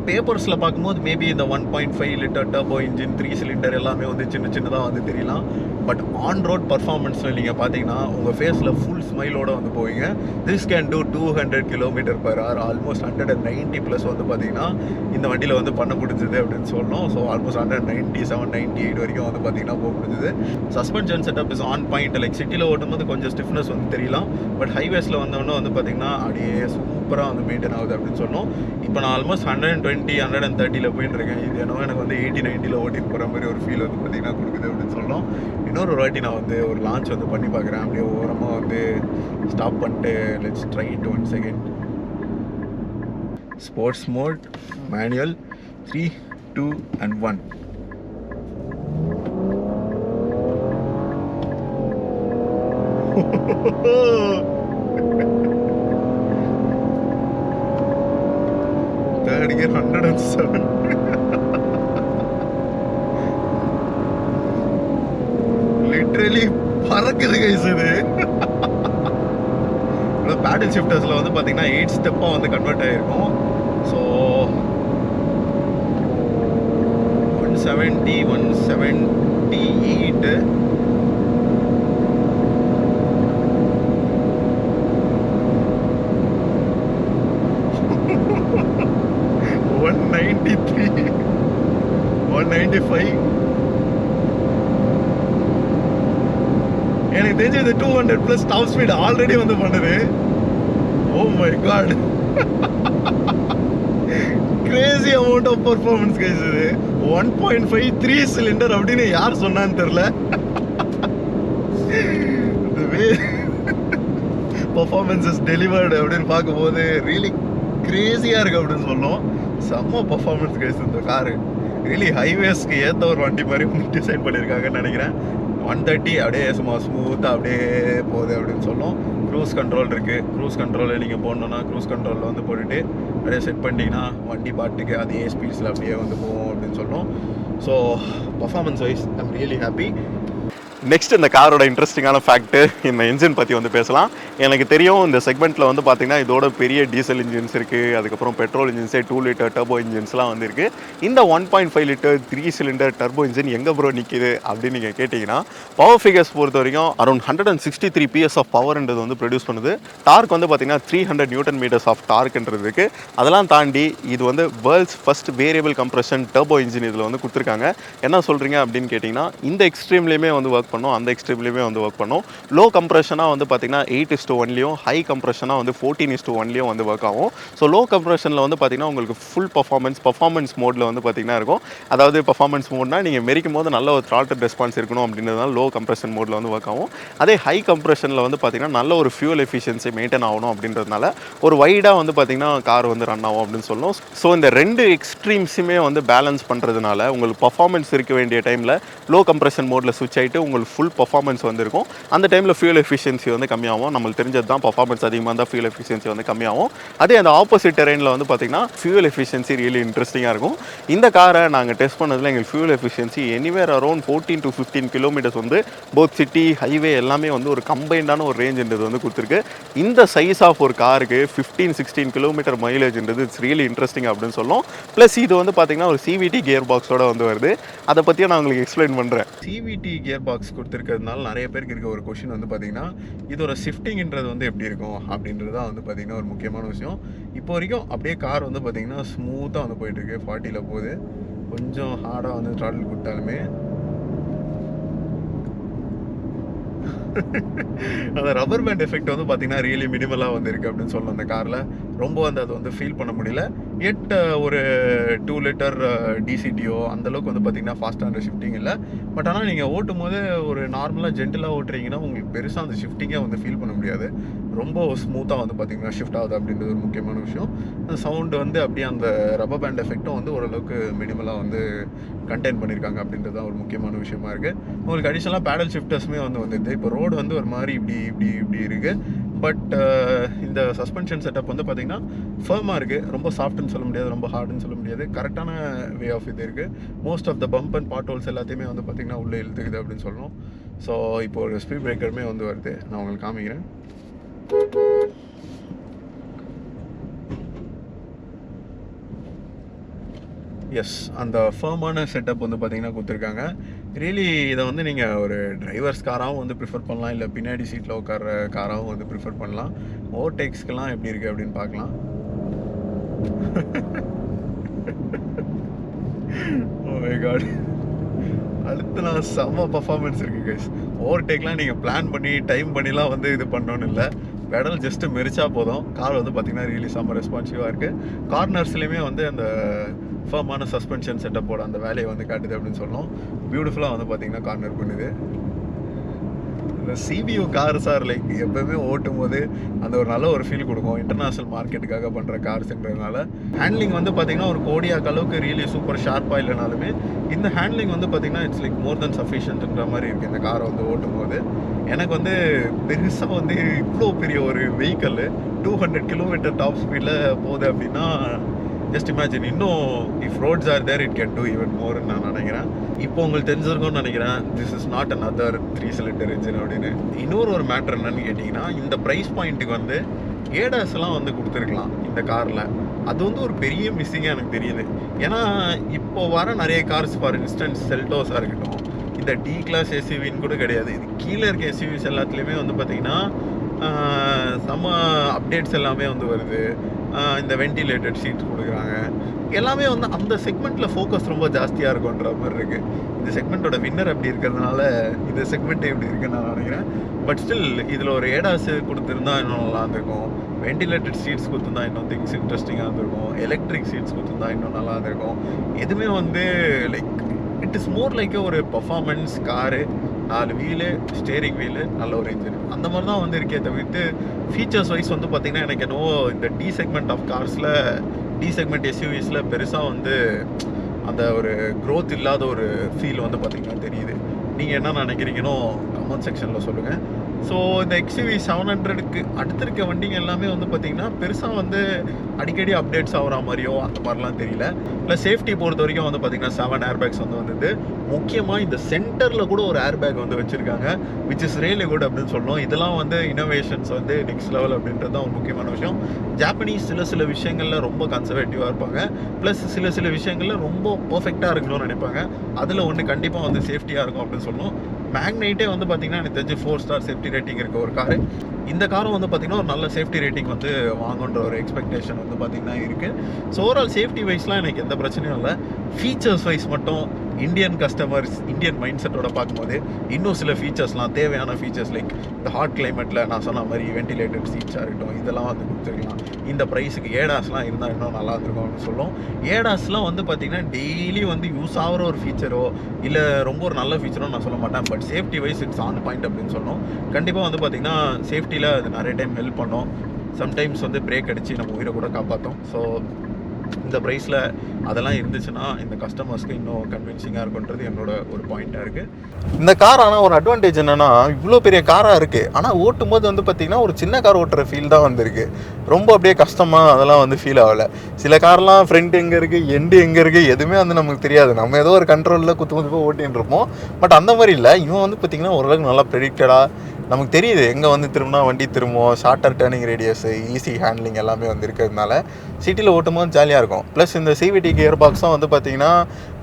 பேப்பர்ஸில் பார்க்கும்போது மேபி இந்த 1.5 லிட்டர் டர்போ இன்ஜின் 3 சிலிண்டர் எல்லாமே வந்து சின்னதாக வந்து தெரியலாம். பட் ஆன் ரோட் பர்ஃபார்மன்ஸில் நீங்கள் பார்த்தீங்கன்னா உங்கள் ஃபேஸில் ஃபுல் ஸ்மைலோடு வந்து போவீங்க. This can do 200 km/h, almost 190+ வந்து பார்த்தீங்கன்னா இந்த வண்டியில் வந்து பண்ண முடிஞ்சது அப்படின்னு சொல்லணும். ஸோ ஆல்மோஸ்ட் 197 98 வரைக்கும் வந்து பார்த்தீங்கன்னா போக முடிஞ்சது. Suspension setup is on point. Like சிட்டியில் ஓட்டும்போது கொஞ்சம் ஸ்டிஃப்னஸ் வந்து தெரியலாம். பட் ஹைவேஸில் வந்தோடனே வந்து பார்த்தீங்கன்னா அப்படியே சூப்பராக வந்து மெயின்டைன் ஆகுது அப்படின்னு சொன்னோம். இப்போ நான் ஆல்மோஸ்ட் 120 130 போயிட்டு இருக்கேன். இது என்னவோ எனக்கு வந்து 80 90 ஓட்டிட்டு போகிற மாதிரி ஒரு ஃபீல் வந்து பார்த்தீங்கன்னா கொடுக்குது அப்படின்னு சொல்லணும். இன்னொரு வாட்டி நான் வந்து ஒரு லான்ச் வந்து பண்ணி பார்க்குறேன். அப்படியே ஓரமாக வந்து ஸ்டாப் பண்ணிட்டு let's try it once again. Sports mode, manual, 3 2 and 1. Third gear 107. Literally பறக்குது கைஸ் இது. பேடல் ஷிஃப்டர்ஸில் வந்து பார்த்தீங்கன்னா 8 ஸ்டெப்பாக வந்து கன்வெர்ட் ஆகிருக்கும். ஸோ 170 178 193 195. எனக்கு தெரிஞ்சு இது 200+ டாப் ஸ்பீட் ஆல்ரெடி வந்து பண்ணுது. Oh my God, crazy amount of performance guys இது. 1.5 3 சிலிண்டர் அப்படின்னு யார் சொன்னான்னு தெரில. பர்ஃபார்மன்ஸ் இஸ் டெலிவர்டு அப்படின்னு பார்க்கும்போது ரியலி கிரேசியாக இருக்குது அப்படின்னு சொல்லணும். செம்ம பர்ஃபார்மன்ஸ் கைஸ் இந்த காரு. ரியலி ஹைவேஸ்க்கு ஏற்ற ஒரு வண்டி மாதிரி வந்து டிசைன் பண்ணியிருக்காங்கன்னு நினைக்கிறேன். 130 அப்படியே சும்மா ஸ்மூத்தாக அப்படியே போகுது அப்படின்னு சொல்லணும். க்ரூஸ் கண்ட்ரோல் இருக்குது. க்ரூஸ் கண்ட்ரோலில் நீங்கள் போடணுன்னா க்ரூஸ் கண்ட்ரோலில் வந்து போட்டுட்டு அப்படியே செட் பண்ணிட்டீங்கன்னா வண்டி பாட்டுக்கு அதே ஸ்பீட்ஸில் அப்படியே வந்து போகும் அப்படின்னு சொல்லணும். So performance wise I'm really happy. Next இந்த காரோட இன்ட்ரெஸ்டிங்கான ஃபேக்ட்டு, இந்த இன்ஜின் பற்றி வந்து பேசலாம். எனக்கு தெரியும் இந்த செக்மெண்ட்டில் வந்து பார்த்திங்கன்னா இதோட பெரிய டீசல் இன்ஜின்ஸ் இருக்குது, அதுக்கப்புறம் பெட்ரோல் இன்ஜின்ஸே 2 லிட்டர் டர்போ இன்ஜின்ஸ்லாம் வந்து இருக்குது. இந்த 1.5 லிட்டர் 3 சிலிண்டர் டர்போ இன்ஜின் எங்கே ப்ரோ நிற்கிது அப்படின்னு நீங்கள் கேட்டிங்கன்னா, பவர் ஃபிகர்ஸ் பொறுத்த வரைக்கும் அரௌண்ட் 163 PS ஆஃப் பவர்ன்றது வந்து ப்ரொடியூஸ் பண்ணுது. டார்க் வந்து பார்த்திங்கன்னா 300 Nm ஆஃப் டார்க்ன்றது இருக்குது. அதெல்லாம் தாண்டி இது வந்து world's first variable compression turbo engine இதில் வந்து கொடுத்துருக்காங்க. என்ன சொல்கிறீங்க அப்படின்னு கேட்டிங்கன்னா, இந்த எக்ஸ்ட்ரீம்லேயுமே வந்து ஒர்க் ஒர்க் பண்ணும், அந்த எக்ஸ்ட்ரீம்லேயுமே வந்து ஒர்க் பண்ணும். லோ கம்ப்ரெஷனாக வந்து பார்த்திங்கன்னா 8:1லையும், ஹை கம்ப்ரெஷனாக வந்து 14:1லையும் வந்து ஒர்க் ஆகும். ஸோ லோ கம்ப்ரெஷனில் வந்து பார்த்திங்கன்னா உங்களுக்கு ஃபுல் பர்ஃபார்மன்ஸ் மோடில் வந்து பார்த்திங்கன்னா இருக்கும். அதாவது பர்ஃபார்மன்ஸ் மோட்னா நீங்கள் மெரிக்கும் போது நல்ல ஒரு த்ராட்டில் ரெஸ்பான்ஸ் இருக்கணும் அப்படின்றதுனால லோ கம்ப்ரெஷன் மோடில் வந்து ஒர்க் ஆகும். அதே ஹை கம்ப்ரெஷனில் வந்து பார்த்திங்கன்னா நல்ல ஒரு ஃபியூல் எஃபிஷியன்சி மெயின்டைன் ஆகணும் அப்படின்றதுனால ஒரு வைடாக வந்து பார்த்திங்கன்னா கார் வந்து ரன் ஆகும் அப்படின்னு சொல்லணும். ஸோ இந்த ரெண்டு எக்ஸ்ட்ரீம்ஸுமே வந்து பேலன்ஸ் பண்ணுறதுனால உங்களுக்கு பர்ஃபார்மன்ஸ் இருக்க வேண்டிய டைமில் லோ கம்ப்ரெஷன் மோடில் ஸ்விட்ச் ஆகிட்டு உங்களுக்கு ஃபுல் பர்ஃபார்மன்ஸ் வந்து இருக்கும். அந்த டைமில் ஃபியூல் எஃபிஷியன்சி வந்து கம்மியாகும். நம்மளுக்கு தெரிஞ்சது தான், பர்ஃபார்மன்ஸ் அதிகமாக இருந்தால் ஃபியூல் எஃபிஷியன்சி வந்து கம்மியாகும். அதே அந்த ஆப்போசிட் டெரெயினில் வந்து பார்த்திங்கன்னா ஃபியூல் எஃபிஷியன்சி ரியலி இன்ட்ரெஸ்டிங்காக இருக்கும். இந்த காரை நாங்கள் டெஸ்ட் பண்ணதில் எங்களுக்கு fuel efficiency anywhere around 14 to 15 kilometres வந்து போத் சிட்டி ஹைவே எல்லாமே வந்து ஒரு கம்பைண்டான ஒரு ரேஞ்சுன்றது வந்து கொடுத்துருக்கு. இந்த சைஸ் ஆஃப் ஒரு காருக்கு 15-16 கிலோமீட்டர் மைலேஜ்ன்றது இட்ஸ் ரியலி இன்ட்ரெஸ்டிங் அப்படின்னு சொல்லும். ப்ளஸ் இது வந்து பார்த்திங்கன்னா ஒரு சிவிடி கியர் பாக்ஸோட வந்து வருது. அதை பற்றியும் நான் உங்களுக்கு எக்ஸ்பிளைன் பண்ணுறேன். சிவிடி கியர் பாக்ஸ் கொடுத்துருக்கிறதுனால நிறைய பேருக்கு இருக்க ஒரு கொஷின் வந்து பார்த்திங்கன்னா இதோட ஷிஃப்டிங்கிறது வந்து எப்படி இருக்கும் அப்படின்றது தான் வந்து பார்த்திங்கன்னா ஒரு முக்கியமான விஷயம். இப்போ வரைக்கும் அப்படியே கார் வந்து பார்த்திங்கன்னா ஸ்மூத்தாக வந்து போயிட்டுருக்கு. 40ல் போகுது. கொஞ்சம் ஹார்டாக வந்து த்ராட்டில் கொடுத்தாலுமே அந்த ரப்பர் பேண்ட் எஃபெக்ட் வந்து பார்த்தீங்கன்னா ரியலி மினிமலாக வந்து இருக்குது அப்படின்னு சொல்லணும். அந்த காரில் ரொம்ப வந்து அதை வந்து ஃபீல் பண்ண முடியல. எட் ஒரு 2 லிட்டர் டிசிடியோ அந்தளவுக்கு வந்து பார்த்திங்கன்னா ஃபாஸ்ட்டான ஷிஃப்டிங் இல்லை. பட் ஆனால் நீங்கள் ஓட்டும் போது ஒரு நார்மலாக ஜென்டலாக ஓட்டுறீங்கன்னா உங்களுக்கு பெருசாக அந்த ஷிஃப்டிங்கே வந்து ஃபீல் பண்ண முடியாது. ரொம்ப ஸ்மூத்தாக வந்து பார்த்திங்கன்னா ஷிஃப்ட் ஆகுது அப்படின்றது ஒரு முக்கியமான விஷயம். அந்த சவுண்டு வந்து அப்படியே அந்த ரப்பர் பேண்ட் எஃபெக்ட்டும் வந்து ஓரளவுக்கு மினிமலாக வந்து கண்டெயின் பண்ணியிருக்காங்க அப்படின்றது தான் ஒரு முக்கியமான விஷயமா இருக்குது. உங்களுக்கு அடிஷனலாக பேடல் ஷிஃப்டர்ஸுமே வந்து வந்துடுது. இப்போ ரோடு வந்து ஒரு மாதிரி இப்படி இருக்குது. பட் இந்த சஸ்பென்ஷன் செட்டப் வந்து பார்த்திங்கன்னா ஃபர்மாக இருக்குது. ரொம்ப சாஃப்ட்னு சொல்ல முடியாது, ரொம்ப ஹார்டுன்னு சொல்ல முடியாது. கரெக்டான வே ஆஃப் இது இருக்குது. Most of the bump and potholes எல்லாத்தையுமே வந்து பார்த்திங்கன்னா உள்ளே இழுத்துக்குது அப்படின்னு சொல்லணும். ஸோ இப்போ ஒரு ஸ்பீட் பிரேக்கருமே வந்து வருது, நான் உங்களுக்கு காமிக்கிறேன். எஸ், அந்த ஃபர்மான செட்டப் வந்து பார்த்திங்கன்னா கொடுத்துருக்காங்க. ரியலி இதை வந்து நீங்கள் ஒரு டிரைவர்ஸ் காராகவும் வந்து ப்ரிஃபர் பண்ணலாம், இல்லை பின்னாடி சீட்டில் உட்கார காராகவும் வந்து ப்ரிஃபர் பண்ணலாம். ஓவர்டேக்ஸ்க்கெல்லாம் எப்படி இருக்குது அப்படின்னு பார்க்கலாம். ஓ மை காட், அடுத்து செம்ம பர்ஃபார்மன்ஸ் இருக்குது கைஸ். ஓவர்டேக்லாம் நீங்கள் பிளான் பண்ணி டைம் பண்ணிலாம் வந்து இது பண்ணணுன்னு இல்லை. பெடல் ஜஸ்ட்டு மெரிச்சா போதும். கார் வந்து பார்த்திங்கன்னா ரியலி செம்ம ரெஸ்பான்சிவாக இருக்குது. கார்னர்ஸ்லேயுமே வந்து அந்த ஃபர்மான சஸ்பென்ஷன் செட்டப்போட அந்த வேலையை வந்து காட்டுது அப்படின்னு சொல்லணும். பியூட்டிஃபுல்லாக வந்து பார்த்திங்கன்னா கார்னர் பண்ணுது. இந்த சிபியூ கார்ஸ் ஆர் லைக் எப்போவுமே ஓட்டும் போது அந்த ஒரு நல்ல ஒரு ஃபீல் கொடுக்கும். இன்டர்நேஷ்னல் மார்க்கெட்டுக்காக பண்ணுற கார்ஸுன்றதுனால ஹேண்ட்லிங் வந்து பார்த்திங்கன்னா ஒரு கோடியாக் அளவுக்கு ரியலி சூப்பர் ஷார்ப்பாக இல்லைனாலுமே இந்த ஹேண்ட்லிங் வந்து பார்த்திங்கன்னா இட்ஸ் லைக் மோர் தென் சஃபிஷியன்ட்ன்ற மாதிரி இருக்குது இந்த காரை வந்து ஓட்டும் போது. எனக்கு வந்து பெருசாக வந்து இவ்வளோ பெரிய ஒரு வெஹிக்கல் 200 கிலோமீட்டர் டாப் ஸ்பீடில் போகுது அப்படின்னா ஜஸ்ட் இமேஜின். இன்னும் if roads are there it can do even மோர்னு நான் நினைக்கிறேன். இப்போ உங்களுக்கு தெரிஞ்சிருக்கும்னு நினைக்கிறேன், this is not another 3 cylinder engine அப்படின்னு. இன்னொரு மேட்ரு என்னன்னு கேட்டிங்கன்னா, இந்த ப்ரைஸ் பாயிண்ட்டுக்கு வந்து ஏடாஸ்லாம் வந்து கொடுத்துருக்கலாம் இந்த காரில். அது வந்து ஒரு பெரிய மிஸ்ஸிங்காக எனக்கு தெரியுது. ஏன்னா இப்போ வர நிறைய கார்ஸ், ஃபார் இன்ஸ்டன்ஸ் செல்டோஸாக இருக்கட்டும், இந்த டி கிளாஸ் எஸ்யூவின்னு கூட கிடையாது. இது கீழே இருக்க எஸ்யூவிஸ் எல்லாத்துலேயுமே வந்து பார்த்திங்கன்னா செம்ம அப்டேட்ஸ் எல்லாமே வந்து வருது. இந்த வென்டிலேட்டட் சீட்ஸ் கொடுக்குறாங்க. எல்லாமே வந்து அந்த செக்மெண்ட்டில் ஃபோக்கஸ் ரொம்ப ஜாஸ்தியாக இருக்குன்ற மாதிரி இருக்குது. இந்த செக்மெண்ட்டோட வின்னர் அப்படி இருக்கிறதுனால இந்த செக்மெண்ட்டே இப்படி இருக்குன்னு நான் நினைக்கிறேன். பட் ஸ்டில் இதில் ஒரு ஏடாஸ் கொடுத்துருந்தா இன்னும் நல்லா இருந்திருக்கும். வென்டிலேட்டட் சீட்ஸ் கொடுத்துருந்தா இன்னும் திங்ஸ் இன்ட்ரெஸ்டிங்காக இருந்திருக்கும். எலக்ட்ரிக் சீட்ஸ் கொடுத்துருந்தா இன்னும் நல்லா இருந்திருக்கும். எதுவுமே வந்து like it is more like ஒரு performance car. 4 wheel, steering wheel, நல்ல ஒரு இன்ஜின், அந்த மாதிரி தான் வந்து இருக்கே தவிர்த்து ஃபீச்சர்ஸ் வைஸ் வந்து பார்த்திங்கன்னா எனக்கு என்னவோ இந்த டி செக்மெண்ட் ஆஃப் கார்ஸில், டி செக்மெண்ட் எஸ்யூவிஸில் பெருசாக வந்து அந்த ஒரு க்ரோத் இல்லாத ஒரு ஃபீல் வந்து பார்த்திங்கன்னா தெரியுது. நீங்கள் என்ன நினைக்கிறீங்கன்னு கமெண்ட் செக்ஷனில் சொல்லுங்கள். ஸோ இந்த XUV 700க்கு அடுத்து இருக்க வண்டிங்க எல்லாமே வந்து பார்த்திங்கன்னா பெருசாக வந்து அடிக்கடி அப்டேட்ஸ் ஆகிற மாதிரியோ அந்த மாதிரிலாம் தெரியல. ப்ளஸ் சேஃப்டி பொறுத்த வரைக்கும் வந்து பார்த்திங்கன்னா 7 ஏர்பேக்ஸ் வந்து வந்தது. முக்கியமாக இந்த சென்டரில் கூட ஒரு ஏர்பேக் வந்து வச்சுருக்காங்க, விச் இஸ் ரியலி குட் அப்படின்னு சொல்லணும். இதெல்லாம் வந்து இனோவேஷன்ஸ் வந்து நெக்ஸ்ட் லெவல் அப்படின்றது தான் ஒரு முக்கியமான விஷயம். ஜாப்பனீஸ் சில விஷயங்களில் ரொம்ப கன்சர்வேட்டிவாக இருப்பாங்க, ப்ளஸ் சில விஷயங்களில் ரொம்ப பர்ஃபெக்டாக இருக்கணும்னு நினைப்பாங்க. அதில் ஒன்று கண்டிப்பாக வந்து சேஃப்டியாக இருக்கும் அப்படின்னு சொல்லணும். மேக்னைட்டே வந்து பார்த்திங்கன்னா எனக்கு தெரிஞ்சு 4 ஸ்டார் சேஃப்டி ரேட்டிங் இருக்க ஒரு காரு. இந்த காரும் வந்து பார்த்திங்கன்னா ஒரு நல்ல சேஃப்டி ரேட்டிங் வந்து வாங்குன்ற ஒரு எக்ஸ்பெக்டேஷன் வந்து பார்த்திங்கன்னா இருக்குது. ஸோ ஓவரால் சேஃப்டி வைஸ்லாம் எனக்கு எந்த பிரச்சனையும் இல்லை. ஃபீச்சர்ஸ் வைஸ் மட்டும் இந்தியன் கஸ்டமர்ஸ் இந்தியன் மைண்ட் செட்டோட பார்க்கும்போது இன்னும் சில ஃபீச்சர்ஸ்லாம் தேவையான ஃபீச்சர்ஸ் லைக் இந்த ஹாட் கிளைமேட்டில் நான் சொன்ன மாதிரி வென்டிலேட்டட் சீட்ஸாக இருக்கட்டும் இதெல்லாம் வந்து கொடுத்துருக்கலாம். இந்த ப்ரைஸுக்கு ஏடாஸ்லாம் இருந்தால் இன்னும் நல்லா இருக்கும் அப்படின்னு சொல்லும். ஏடாஸ்லாம் வந்து பார்த்திங்கன்னா டெய்லி வந்து யூஸ் ஆகிற ஒரு ஃபீச்சரோ இல்லை ரொம்ப ஒரு நல்ல ஃபீச்சரோ நான் சொல்ல மாட்டேன். But safety wise it's on point அப்படின்னு சொல்லணும். கண்டிப்பாக வந்து பார்த்திங்கன்னா சேஃப்டியில் அது நிறைய டைம் ஹெல்ப் பண்ணோம். சம்டைம்ஸ் வந்து பிரேக் அடித்து நம்ம உயிரை கூட காப்பாற்றோம். ஸோ இந்த ப்ரைஸில் அதெல்லாம் இருந்துச்சுன்னா இந்த கஸ்டமர்ஸ்க்கு இன்னும் கன்வின்சிங்காக இருக்குன்றது என்னோட ஒரு பாயிண்ட்டாக இருக்குது. இந்த கார் ஆனால் ஒரு அட்வான்டேஜ் என்னென்னா இவ்வளோ பெரிய காராக இருக்குது, ஆனால் ஓட்டும் போது வந்து பார்த்திங்கன்னா ஒரு சின்ன கார் ஓட்டுற ஃபீல் தான் வந்திருக்கு. ரொம்ப அப்படியே கஷ்டமாக அதெல்லாம் வந்து ஃபீல் ஆகலை. சில கார்லாம் ஃப்ரண்ட் எங்கே இருக்குது எண்டு எங்கே இருக்குது எதுவுமே வந்து நமக்கு தெரியாது. நம்ம ஏதோ ஒரு கண்ட்ரோலில் குத்து ஓட்டின்னு இருப்போம். பட் அந்த மாதிரி இல்லை, இவன் வந்து பார்த்திங்கன்னா ஓரளவுக்கு நல்லா ப்ரெடிக்டடாக நமக்கு தெரியுது எங்கே வந்து திரும்பினா வண்டி திரும்பும். Shorter turning radius, easy handling எல்லாமே வந்து இருக்கிறதுனால சிட்டியில் ஓட்டும் போது ஜாலியாக இருக்கும். ப்ளஸ் இந்த சிவிடி கியர் பாக்ஸும் வந்து பார்த்திங்கன்னா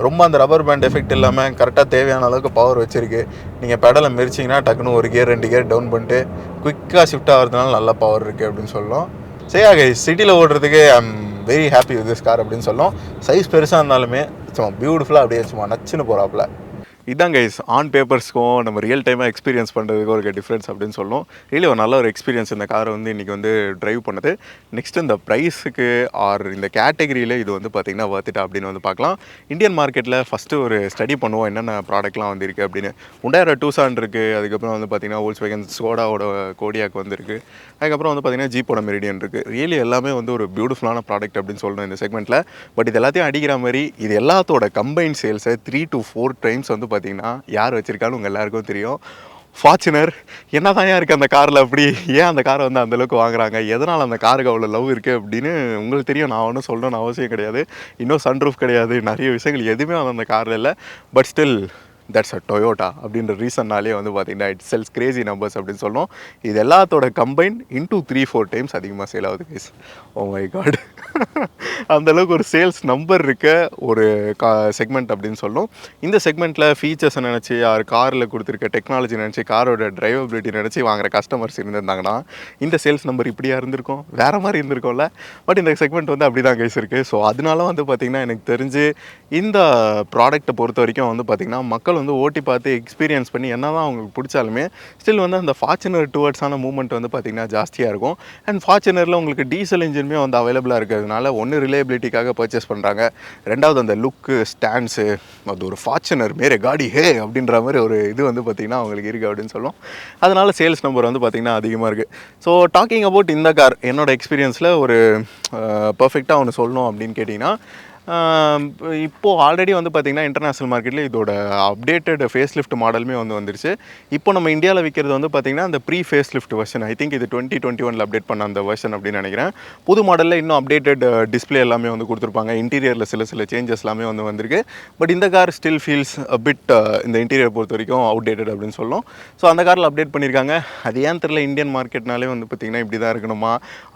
ரொம்ப அந்த ரப்பர் பேண்ட் எஃபெக்ட் இல்லாமல் கரெக்டாக தேவையான அளவுக்கு பவர் வச்சுருக்கு. நீங்கள் பெடலை மிரிச்சிங்கன்னா டக்குன்னு ஒரு கியர் 2 கியர் டவுன் பண்ணிட்டு குயிக்காக ஷிஃப்ட் ஆகிறதுனால நல்ல பவர் இருக்குது அப்படின்னு சொல்லலாம். சரியா கைஸ், சிட்டியில் ஓடுறதுக்கு I am very happy with this car அப்படின்னு சொல்லலாம். சைஸ் பெருசாக இருந்தாலுமே சும்மா பியூட்டிஃபுல்லாக அப்படியே சும்மா நச்சுன்னு போகிறாப்புல. இதான் கைஸ் ஆன் பேப்பர்ஸ்க்கும் நம்ம ரியல் டைமாக எக்ஸ்பீரியன்ஸ் பண்ணுறதுக்கும் ஒரு டிஃப்ரென்ஸ் அப்படின்னு சொல்லணும். ரியலி ஒரு நல்ல ஒரு எக்ஸ்பீரியன்ஸ் இந்த காரை வந்து இன்றைக்கி வந்து ட்ரைவ் பண்ணது. நெக்ஸ்ட் இந்த ப்ரைஸுக்கு ஆர் இந்த கேட்டகரியில் இது வந்து பார்த்திங்கன்னா வர்த்திட்டா அப்படின்னு வந்து பார்க்கலாம். இந்தியன் மார்க்கெட்டில் ஃபஸ்ட்டு ஒரு ஸ்டடி பண்ணுவோம் என்னென்ன ப்ராடக்ட்லாம் வந்து இருக்குது அப்படின்னு. Hyundai Tucson இருக்குது, அதுக்கப்புறம் வந்து பார்த்திங்கன்னா Volkswagen ஸ்கோடாவோட கோடியாக் வந்துருக்கு, அதுக்கப்புறம் வந்து பார்த்திங்கன்னா ஜீப்போட மெரிடியன் இருக்குது. ரியலி எல்லாமே வந்து ஒரு பியூட்டிஃபுல்லான ப்ராடக்ட் அப்படின்னு சொல்லணும் இந்த செக்மெண்ட்டில். பட் இது எல்லாத்தையும் அடிக்கிற மாதிரி இது எல்லாத்தோட கம்பைன் சேல்ஸை 3 to 4 டைம்ஸ் வந்து பார்த்திங்கன்னா யார் வச்சுருக்காலும் உங்கள் எல்லாருக்கும் தெரியும். ஃபார்ச்சுனர் என்ன தான் இருக்குது அந்த காரில், அப்படி ஏன் அந்த காரை வந்து அந்தளவுக்கு வாங்குறாங்க, எதனால் அந்த காருக்கு அவ்வளோ லவ் இருக்குது அப்படின்னு உங்களுக்கு தெரியும். நான் ஒன்றும் சொல்லணும்னு அவசியம் கிடையாது. இன்னும் சன்ரூஃப் கிடையாது, நிறைய விஷயங்கள் எதுவுமே வந்து அந்த காரில் இல்லை. But still that's a Toyota அப்படின்ற ரீசன்னாலே வந்து பார்த்திங்கன்னா இட் செல்ஸ் கிரேசி நம்பர்ஸ் அப்படின்னு சொல்லணும். இது எல்லாத்தோட கம்பைன் இன்டூ 3-4 டைம்ஸ் அதிகமாக சேல் ஆகுது கைஸ். ஓ மை காட், அந்தளவுக்கு ஒரு சேல்ஸ் நம்பர் இருக்க ஒரு செக்மெண்ட் அப்படின்னு சொல்லணும். இந்த செக்மெண்ட்டில் ஃபீச்சர்ஸை நினச்சி யார் காரில் கொடுத்துருக்க டெக்னாலஜி நினச்சி காரோட டிரைவபிலிட்டி நினச்சி வாங்குற கஸ்டமர்ஸ் இருந்திருந்தாங்கன்னா இந்த சேல்ஸ் நம்பர் இப்படியா இருந்திருக்கும், வேறு மாதிரி இருந்திருக்கும்ல. பட் இந்த செக்மெண்ட் வந்து அப்படி தான் கைஸ் இருக்குது. ஸோ அதனால வந்து பார்த்திங்கன்னா எனக்கு தெரிஞ்சு இந்த ப்ராடக்ட்டை பொறுத்த வரைக்கும் வந்து பார்த்திங்கன்னா மக்கள் வந்து ஓட்டி பார்த்து எக்ஸ்பீரியன்ஸ் பண்ணி என்ன தான் அவங்களுக்கு பிடிச்சாலுமே ஸ்டில் வந்து அந்த ஃபார்ச்சுனர் டுவர்ட்ஸான மூவ்மெண்ட் வந்து பார்த்திங்கன்னா ஜாஸ்தியாக இருக்கும். அண்ட் ஃபார்ச்சுனரில் உங்களுக்கு டீசல் இன்ஜினுமே வந்து அவைலபிளாக இருக்கிறதுனால ஒன்று ரிலேபிலிட்டிக்காக பர்ச்சேஸ் பண்ணுறாங்க, ரெண்டாவது அந்த லுக்கு ஸ்டாண்ட்ஸு அது ஒரு ஃபார்ச்சுனர் மேரே காடி ஹே அப்படின்ற மாதிரி ஒரு இது வந்து பார்த்திங்கன்னா அவங்களுக்கு இருக்குது அப்படின்னு சொல்லுவோம். அதனால் சேல்ஸ் நம்பர் வந்து பார்த்திங்கன்னா அதிகமாக இருக்குது. ஸோ டாக்கிங் அபவுட் இந்த கார் என்னோடய எக்ஸ்பீரியன்ஸில் ஒரு பர்ஃபெக்டாக ஒன்று சொல்லணும் அப்படின்னு கேட்டிங்கன்னா, இப்போது ஆல்ரெடி வந்து பார்த்திங்கன்னா இன்டர்நேஷ்னல் மார்க்கெட்டில் இதோட அப்டேட்டட் ஃபேஸ் லிஃப்ட் மாடலுமே வந்து வந்துருச்சு. இப்போ நம்ம இந்தியாவில் விற்கிறது வந்து பார்த்திங்கன்னா அந்த pre facelift version, I think இது 2021 அப்டேட் பண்ண அந்த வெர்ஷன் அப்படின்னு நினைக்கிறேன். புது மாடலில் இன்னும் அப்டேட்டட் டிஸ்பிளே எல்லாமே வந்து கொடுத்துருப்பாங்க. இன்டீரியரில் சில சேஞ்சஸ் எல்லாமே வந்து வந்திருக்கு. பட் இந்த car still feels a bit இந்த இன்டீரியர் பொறுத்த வரைக்கும் அவுடேட்டட் அப்படின்னு சொல்லணும். ஸோ அந்த காரில் அப்டேட் பண்ணியிருக்காங்க. அது ஏன் தெரியல, இந்தியன் மார்க்கெட்னாலே வந்து பார்த்திங்கன்னா இப்படி தான் இருக்கணுமா,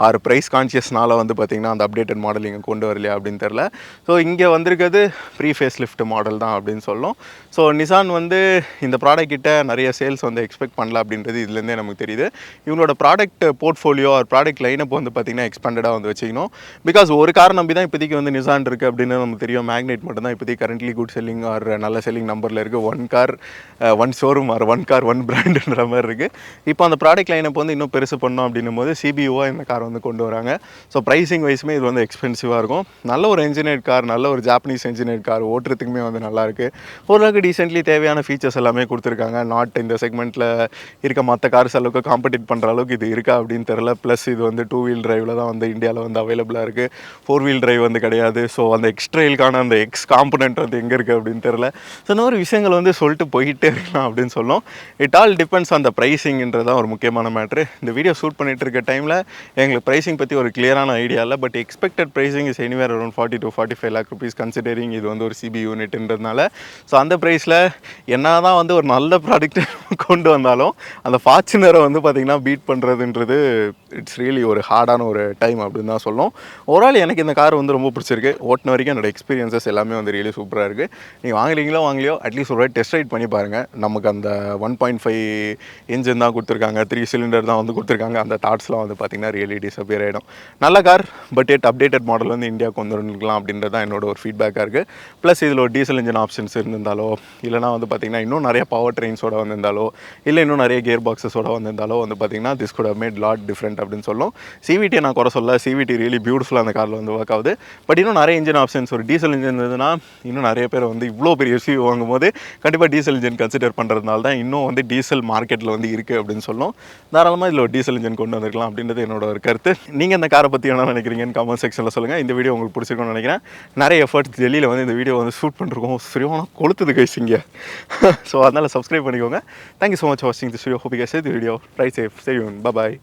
ஆறு ப்ரைஸ் கான்ஷியஸ்னால வந்து பார்த்திங்கன்னா அந்த அப்டேட்டட் மாடல் இங்கே கொண்டு வரலையா அப்படின்னு தெரில. ஸோ இங்கே வந்திருக்கிறது ப்ரீ ஃபேஸ் லிஃப்ட் மாடல் தான் அப்படின்னு சொல்லணும். ஸோ நிசான் வந்து இந்த ப்ராடக்ட் கிட்ட நிறைய சேல்ஸ் வந்து எக்ஸ்பெக்ட் பண்ணல அப்படின்றது இதுலேருந்தே நமக்கு தெரியுது. இவங்களோட product portfolio or product lineup வந்து பார்த்திங்கன்னா எக்ஸ்பெண்டடாக வந்து வச்சுக்கணும். பிகாஸ் ஒரு கார் நம்பி தான் இப்போதைக்கு வந்து நிசான் இருக்குது அப்படின்னு நமக்கு தெரியும். மேக்னெட் மட்டும் தான் இப்போதைக்கு கரண்ட்லி குட் செல்லிங் ஆர் நல்ல செல்லிங் நம்பரில் இருக்குது. 1 கார் 1 ஷோரூம் ஆர் 1 கார் 1 பிராண்டுன்ற மாதிரி இருக்குது. இப்போ அந்த ப்ராடக்ட் லைனப் வந்து இன்னும் பெருசு பண்ணோம் அப்படின்னும் போது சிபியூவாக இந்த கார் வந்து கொண்டு வராங்க. ஸோ ப்ரைஸிங் வைஸுமே இது வந்து எக்ஸ்பென்சிவாக இருக்கும். நல்ல ஒரு என்ஜினியர் கார், நல்ல ஒரு ஜாப்பனீஸ் என்ஜினியர் கார், ஓட்டுறதுக்குமே வந்து நல்லாயிருக்கு. ஓரளவுக்கு டீசென்ட்லி தேவையான ஃபீச்சர்ஸ் எல்லாமே கொடுத்துருக்காங்க. நாட் இந்த செக்மெண்ட்டில் இருக்க மற்ற கார்ஸ் அளவுக்கு காம்படிட் பண்ணுற அளவுக்கு இது இருக்கா அப்படின்னு தெரில. ப்ளஸ் இது வந்து 2 வீல் டிரைவில் தான் வந்து இந்தியாவில் வந்து அவைலபிளாக இருக்குது. 4 வீல் டிரைவ் வந்து கிடையாது. ஸோ அந்த எக்ஸ்ட்ரெயிலுக்கான அந்த எக்ஸ் காம்பனண்ட் வந்து எங்கே இருக்குது அப்படின்னு தெரில. ஸோ இந்த மாதிரி விஷயங்கள் வந்து சொல்லிட்டு போயிட்டே இருக்கலாம் அப்படின்னு சொல்லணும். It all depends on the ப்ரைஸிங்கிறது தான் ஒரு முக்கியமான மேட்ரு. இந்த வீடியோ ஷூட் பண்ணிட்டு இருக்க டைமில் எங்களுக்கு ப்ரைஸிங் பற்றி ஒரு கிளியரான ஐடியா இல்லை. But expected pricing is anywhere around 40 to 45 lakh rupees considering இது வந்து ஒரு சிபி யூனிட்ன்றதுனால. ஸோ அந்த ப்ரைஸில் என்ன தான் வந்து ஒரு நல்ல ப்ராடக்ட் கொண்டு வந்தாலும் அந்த ஃபார்ச்சுனரை வந்து பார்த்திங்கன்னா பீட் பண்ணுறதுன்றது இட்ஸ் ரியலி ஒரு ஹார்டான ஒரு டைம் அப்படின்னு தான் சொல்லணும். ஓவரால் எனக்கு இந்த கார் வந்து ரொம்ப பிடிச்சிருக்கு. ஓட்டின வரைக்கும் என்னோடய எக்ஸ்பீரியன்ஸஸ் எல்லாமே வந்து ரியலி சூப்பராக இருக்குது. நீங்கள் வாங்கலையோ அட்லீஸ்ட் ஒரு டெஸ்ட் ரைட் பண்ணி பாருங்கள். நமக்கு அந்த 1.5 இன்ஜின் தான் கொடுத்துருக்காங்க, 3 சிலிண்டர் தான் வந்து கொடுத்துருக்காங்க. அந்த தாட்ஸ்லாம் வந்து பார்த்திங்கன்னா ரியலி டிஸப்பியர் ஆகிடும். நல்ல car, but at updated model வந்து இந்தியாவுக்கு வந்துருக்கலாம் அப்படின்றது அப்படின்றது தான் என்னோட ஒரு ஃபீட்பேக்காக இருக்குது. ப்ளஸ் இதில் ஒரு டீசல் இன்ஜின் ஆப்ஷன்ஸ் இருந்திருந்தாலோ இல்லைனா வந்து பார்த்திங்கன்னா இன்னும் நிறைய பவர் ட்ரெயின்ஸோட வந்திருந்தாலோ இல்லை இன்னும் நிறைய கியர் பாக்ஸஸோட வந்திருந்தாலோ வந்து பார்த்திங்கன்னா this could have made lot different அப்படின்னு சொல்லணும். சிவிடியை நான் குறை சொல்ல, சிவிடி ரியலி பியூட்டிஃபுல்லாக அந்த காரில் வந்து ஒர்க் ஆகுது. பட் இன்னும் நிறைய இன்ஜின் ஆப்ஷன்ஸ், ஒரு டீசல் இன்ஜின் இருந்ததுன்னா இன்னும் நிறைய பேர் வந்து இவ்வளோ பெரிய எஸ்யூவி வாங்கும்போது கண்டிப்பாக டீசல் இன்ஜின் கன்சிடர் பண்ணுறதுனால தான் இன்னும் வந்து டீசல் மார்க்கெட்டில் வந்து இருக்குது அப்படின்னு சொல்லணும். தாராளமாக இதில் ஒரு டீசல் இன்ஜின் கொண்டு வந்திருக்கலாம் அப்படின்றது என்னோட ஒரு கருத்து. நீங்கள் இந்த காரை பற்றி என்ன நினைக்கிறீங்கன்னு கமெண்ட் செக்ஷனில் சொல்லுங்கள். இந்த வீடியோ உங்களுக்கு பிடிச்சிருக்கும்னு நினைக்கிறேன். நிறைய எஃபர்ட்ஸ் டெல்லியில் வந்து இந்த வீடியோ வந்து ஷூட் பண்ணிருக்கோம். சரியான கொளுத்துது கைசிங்க. ஸோ அதனால் சப்ஸ்கிரைப் பண்ணிக்கோங்க. தேங்க்யூ ஸோ மச் ஃபார் வாட்சிங் this video. Hope you guys enjoyed the video. Drive safe. Stay tuned. Bye bye.